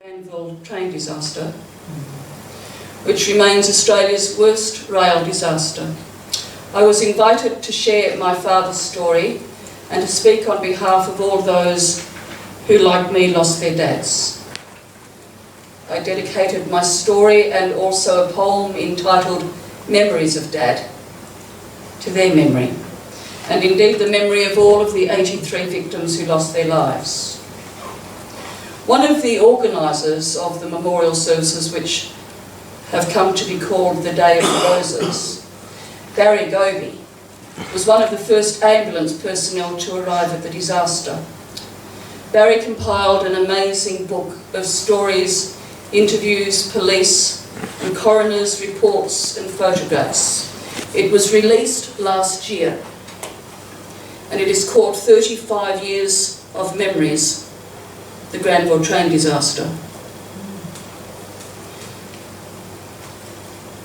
Granville Train Disaster, which remains Australia's worst rail disaster. I was invited to share my father's story and to speak on behalf of all those who, like me, lost their dads. I dedicated my story and also a poem entitled Memories of Dad to their memory, and indeed the memory of all of the 83 victims who lost their lives. One of the organisers of the memorial services, which have come to be called the Day of the Roses, Barry Goby, was one of the first ambulance personnel to arrive at the disaster. Barry compiled an amazing book of stories, interviews, police and coroners' reports and photographs. It was released last year and it is called 35 Years of Memories, the Granville Train Disaster.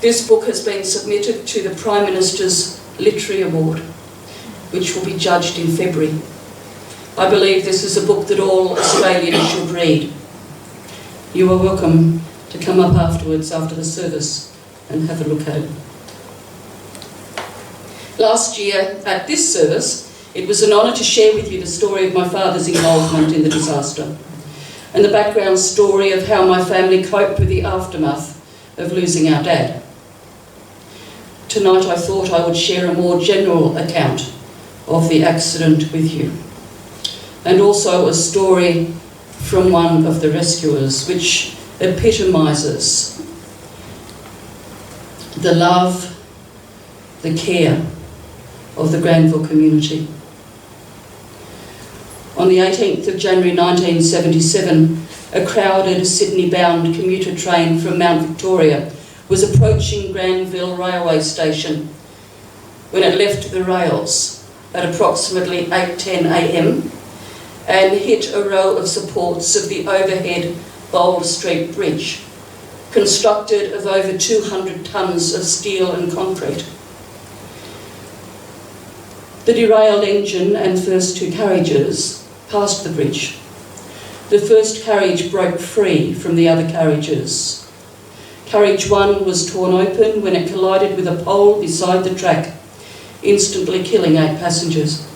This book has been submitted to the Prime Minister's Literary Award, which will be judged in February. I believe this is a book that all Australians should read. You are welcome to come up afterwards after the service and have a look at it. Last year at this service, it was an honour to share with you the story of my father's involvement in the disaster and the background story of how my family coped with the aftermath of losing our dad. Tonight I thought I would share a more general account of the accident with you, and also a story from one of the rescuers which epitomises the love, the care of the Granville community. On the 18th of January 1977, a crowded Sydney-bound commuter train from Mount Victoria was approaching Granville railway station when it left the rails at approximately 8:10 a.m. and hit a row of supports of the overhead Bold Street Bridge, constructed of over 200 tonnes of steel and concrete. The derailed engine and first two carriages passed the bridge. The first carriage broke free from the other carriages. Carriage 1 was torn open when it collided with a pole beside the track, instantly killing 8 passengers.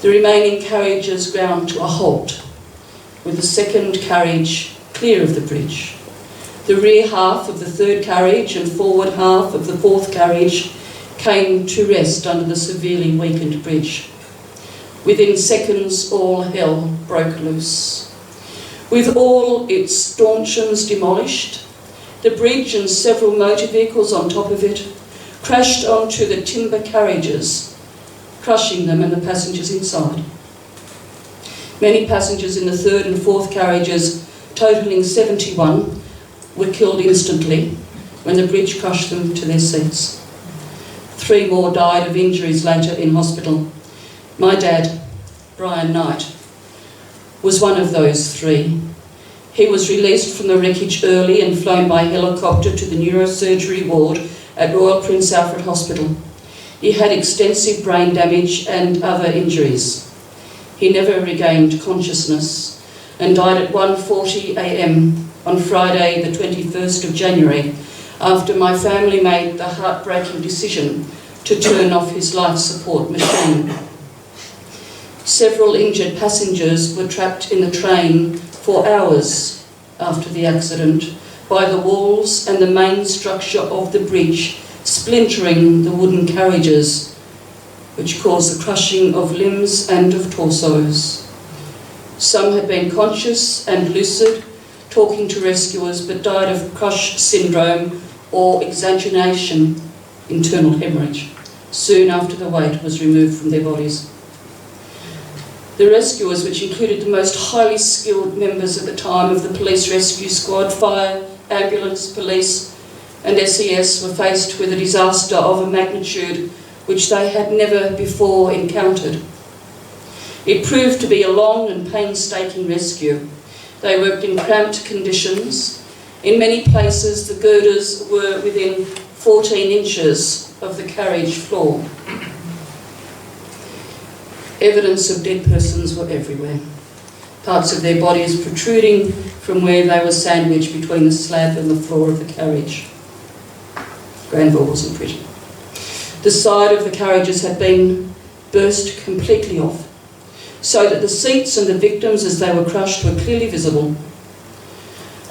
The remaining carriages ground to a halt, with the second carriage clear of the bridge. The rear half of the third carriage and forward half of the fourth carriage came to rest under the severely weakened bridge. Within seconds, all hell broke loose. With all its stanchions demolished, the bridge and several motor vehicles on top of it crashed onto the timber carriages, crushing them and the passengers inside. Many passengers in the third and fourth carriages, totalling 71, were killed instantly when the bridge crushed them to their seats. 3 more died of injuries later in hospital. My dad, Brian Knight, was one of those 3. He was released from the wreckage early and flown by helicopter to the neurosurgery ward at Royal Prince Alfred Hospital. He had extensive brain damage and other injuries. He never regained consciousness and died at 1:40 a.m. on Friday the 21st of January after my family made the heartbreaking decision to turn off his life support machine. Several injured passengers were trapped in the train for hours after the accident by the walls and the main structure of the bridge splintering the wooden carriages, which caused the crushing of limbs and of torsos. Some had been conscious and lucid, talking to rescuers, but died of crush syndrome or exsanguination, internal hemorrhage, soon after the weight was removed from their bodies. The rescuers, which included the most highly skilled members at the time of the police rescue squad, fire, ambulance, police and SES, were faced with a disaster of a magnitude which they had never before encountered. It proved to be a long and painstaking rescue. They worked in cramped conditions. In many places, the girders were within 14 inches of the carriage floor. Evidence of dead persons were everywhere. parts of their bodies protruding from where they were sandwiched between the slab and the floor of the carriage. Granville wasn't pretty. The side of the carriages had been burst completely off, so that the seats and the victims as they were crushed were clearly visible.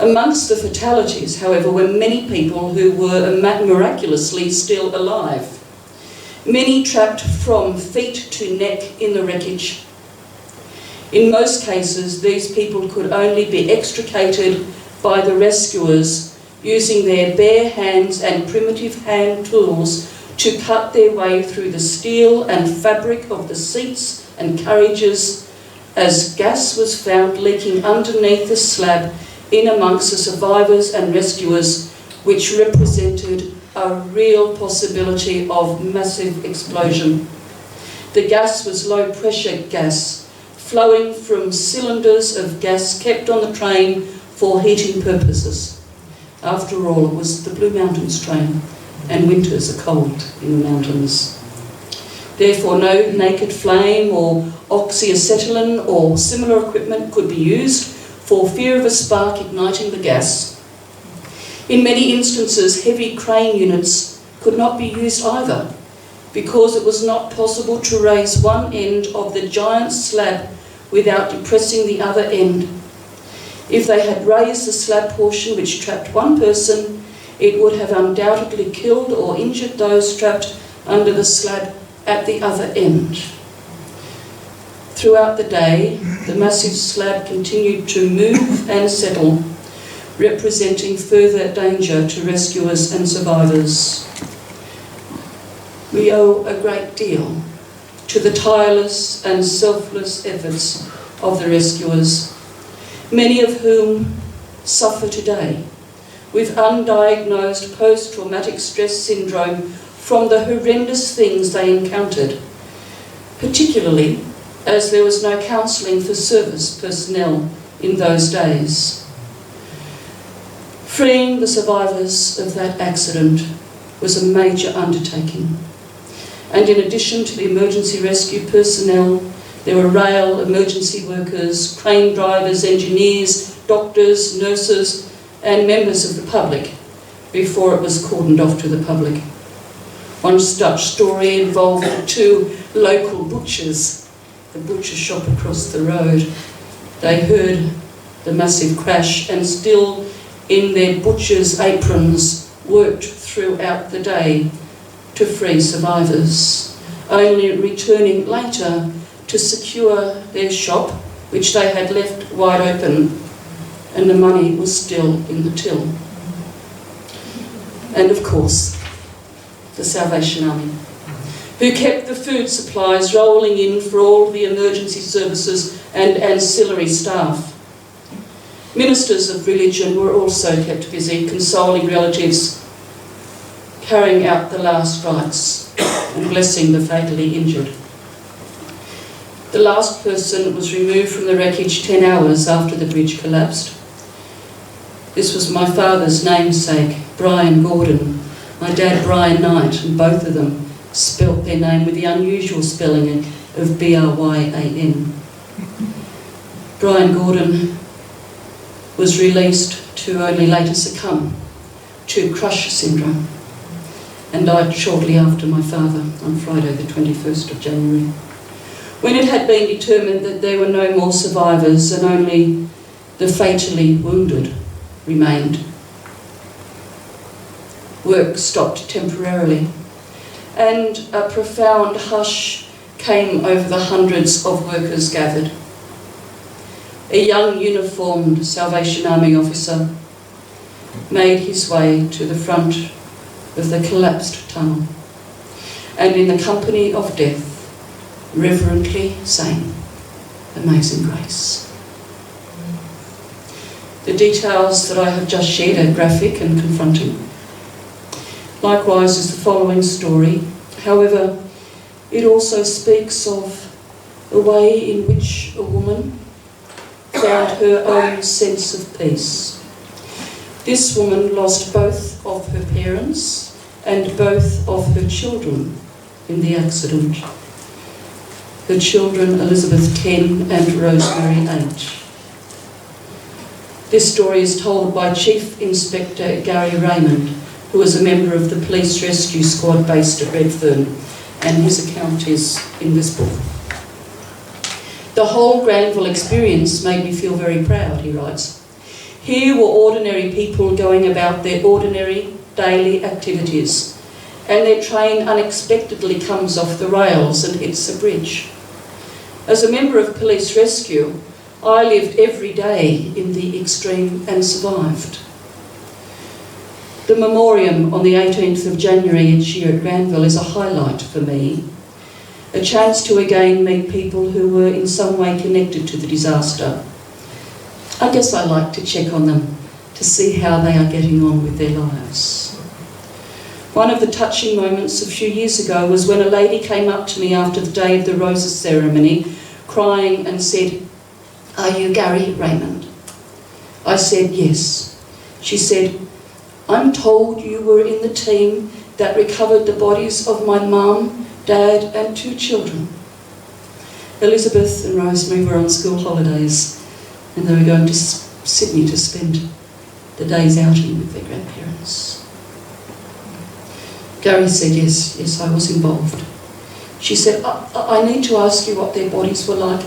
Amongst the fatalities, however, were many people who were miraculously still alive. Many trapped from feet to neck in the wreckage. In most cases, these people could only be extricated by the rescuers using their bare hands and primitive hand tools to cut their way through the steel and fabric of the seats and carriages as gas was found leaking underneath the slab in amongst the survivors and rescuers, which represented a real possibility of massive explosion. The gas was low-pressure gas, flowing from cylinders of gas kept on the train for heating purposes. After all, it was the Blue Mountains train, and winters are cold in the mountains. Therefore, no naked flame or oxyacetylene or similar equipment could be used for fear of a spark igniting the gas. In many instances, heavy crane units could not be used either, because it was not possible to raise one end of the giant slab without depressing the other end. If they had raised the slab portion which trapped one person, it would have undoubtedly killed or injured those trapped under the slab at the other end. Throughout the day, the massive slab continued to move and settle, representing further danger to rescuers and survivors. We owe a great deal to the tireless and selfless efforts of the rescuers, many of whom suffer today with undiagnosed post-traumatic stress syndrome from the horrendous things they encountered, particularly as there was no counselling for service personnel in those days. Freeing the survivors of that accident was a major undertaking. And in addition to the emergency rescue personnel, there were rail emergency workers, crane drivers, engineers, doctors, nurses, and members of the public before it was cordoned off to the public. One such story involved two local butchers, the butcher shop across the road. They heard the massive crash and still in their butcher's aprons worked throughout the day to free survivors, only returning later to secure their shop, which they had left wide open, and the money was still in the till. And of course, the Salvation Army, who kept the food supplies rolling in for all the emergency services and ancillary staff. Ministers of religion were also kept busy consoling relatives, carrying out the last rites and blessing the fatally injured. The last person was removed from the wreckage 10 hours after the bridge collapsed. This was my father's namesake, Brian Gordon, my dad Brian Knight, and both of them spelt their name with the unusual spelling of B-R-Y-A-N. Brian Gordon was released to only later succumb to crush syndrome and died shortly after my father on Friday the 21st of January. When it had been determined that there were no more survivors and only the fatally wounded remained, work stopped temporarily, and a profound hush came over the hundreds of workers gathered. A young uniformed Salvation Army officer made his way to the front of the collapsed tunnel and in the company of death reverently sang Amazing Grace. The details that I have just shared are graphic and confronting. Likewise is the following story. However, it also speaks of a way in which a woman found her own sense of peace. This woman lost both of her parents and both of her children in the accident. Her children, Elizabeth 10 and Rosemary 8. This story is told by Chief Inspector Gary Raymond, who was a member of the police rescue squad based at Redfern, and his account is in this book. The whole Granville experience made me feel very proud, he writes. Here were ordinary people going about their ordinary daily activities, and their train unexpectedly comes off the rails and hits a bridge. As a member of police rescue, I lived every day in the extreme and survived. The memoriam on the 18th of January each year at Granville is a highlight for me, a chance to again meet people who were in some way connected to the disaster. I guess I like to check on them to see how they are getting on with their lives. One of the touching moments a few years ago was when a lady came up to me after the Day of the Roses ceremony, crying and said, "Are you Gary Raymond?" I said, "Yes." She said, "I'm told you were in the team that recovered the bodies of my mum, dad and 2 children." Elizabeth and Rosemary were on school holidays and they were going to Sydney to spend the day's outing with their grandparents. Gary said, yes, I was involved. She said, I need to ask you what their bodies were like.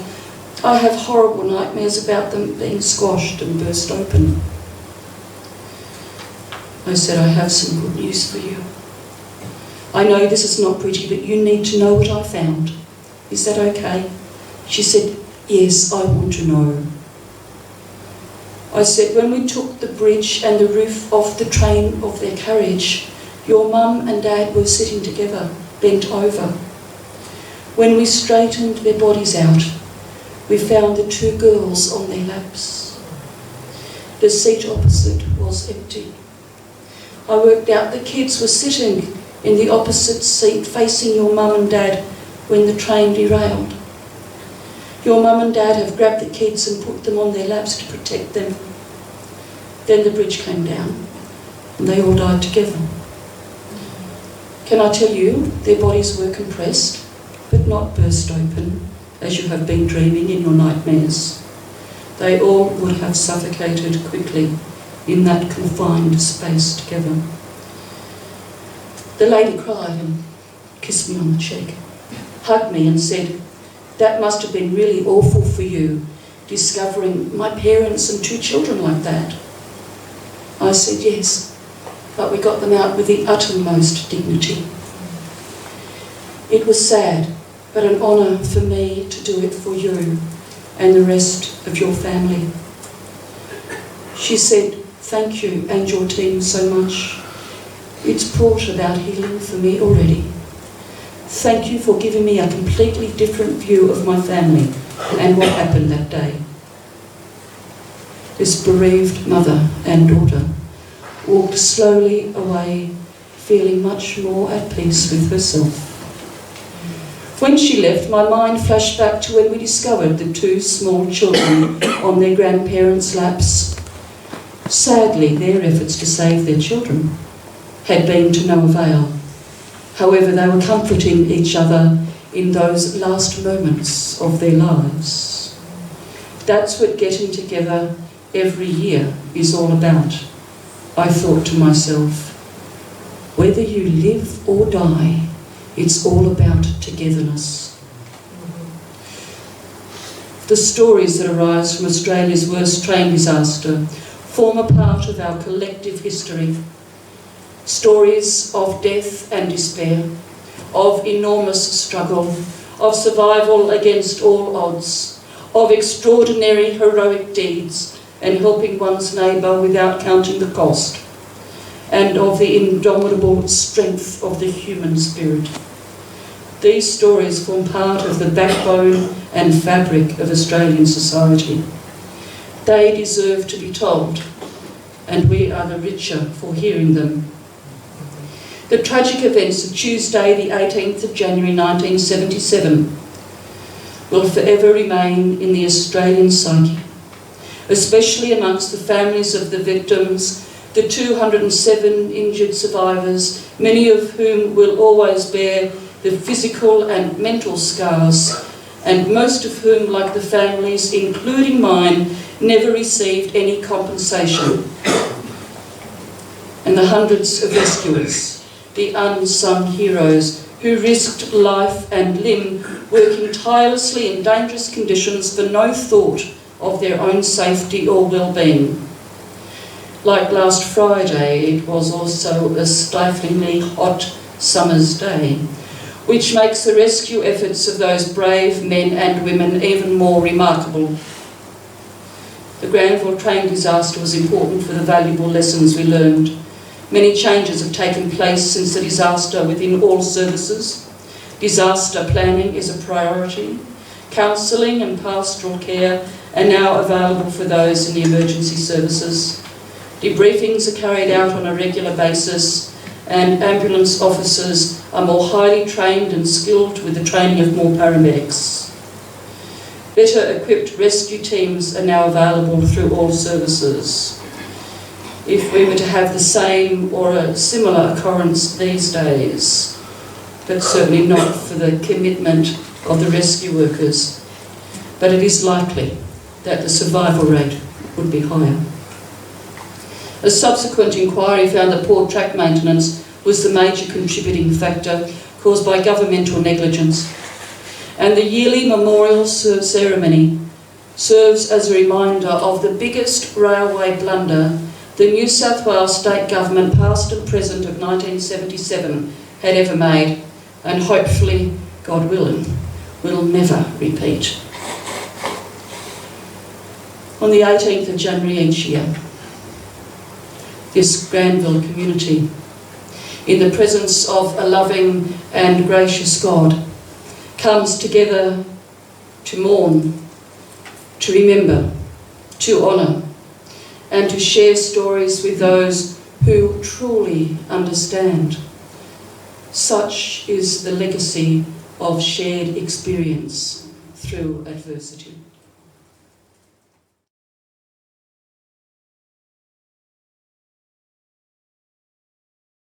I have horrible nightmares about them being squashed and burst open. I said, I have some good news for you. I know this is not pretty, but you need to know what I found. Is that okay? She said, yes, I want to know. I said, when we took the bridge and the roof off the train of their carriage, your mum and dad were sitting together, bent over. When we straightened their bodies out, we found the 2 girls on their laps. The seat opposite was empty. I worked out the kids were sitting in the opposite seat facing your mum and dad when the train derailed. Your mum and dad have grabbed the kids and put them on their laps to protect them. Then the bridge came down and they all died together. Can I tell you, their bodies were compressed, but not burst open, as you have been dreaming in your nightmares. They all would have suffocated quickly in that confined space together. The lady cried and kissed me on the cheek, hugged me and said, that must have been really awful for you, discovering my parents and 2 children like that. I said, yes, but we got them out with the uttermost dignity. It was sad, but an honour for me to do it for you and the rest of your family. She said, thank you and your team so much. It's brought about healing for me already. Thank you for giving me a completely different view of my family and what happened that day. This bereaved mother and daughter walked slowly away, feeling much more at peace with herself. When she left, my mind flashed back to when we discovered the 2 small children on their grandparents' laps. Sadly, their efforts to save their children had been to no avail. However, they were comforting each other in those last moments of their lives. That's what getting together every year is all about. I thought to myself, whether you live or die, it's all about togetherness. The stories that arise from Australia's worst train disaster form a part of our collective history. Stories of death and despair, of enormous struggle, of survival against all odds, of extraordinary heroic deeds and helping one's neighbour without counting the cost, and of the indomitable strength of the human spirit. These stories form part of the backbone and fabric of Australian society. They deserve to be told, and we are the richer for hearing them. The tragic events of Tuesday, the 18th of January 1977, will forever remain in the Australian psyche, especially amongst the families of the victims, the 207 injured survivors, many of whom will always bear the physical and mental scars and most of whom, like the families, including mine, never received any compensation. And the hundreds of rescuers, the unsung heroes, who risked life and limb, working tirelessly in dangerous conditions for no thought of their own safety or well-being. Like last Friday, it was also a stiflingly hot summer's day, which makes the rescue efforts of those brave men and women even more remarkable. The Granville Train Disaster was important for the valuable lessons we learned. Many changes have taken place since the disaster within all services. Disaster planning is a priority. Counselling and pastoral care are now available for those in the emergency services. Debriefings are carried out on a regular basis, and ambulance officers are more highly trained and skilled with the training of more paramedics. Better equipped rescue teams are now available through all services. If we were to have the same or a similar occurrence these days, but certainly not for the commitment of the rescue workers, but it is likely that the survival rate would be higher. A subsequent inquiry found that poor track maintenance was the major contributing factor caused by governmental negligence, and the yearly memorial ceremony serves as a reminder of the biggest railway blunder the New South Wales State Government, past and present, of 1977 had ever made, and hopefully, God willing, will never repeat. On the 18th of January each year, this Granville community, in the presence of a loving and gracious God, comes together to mourn, to remember, to honour, and to share stories with those who truly understand. Such is the legacy of shared experience through adversity.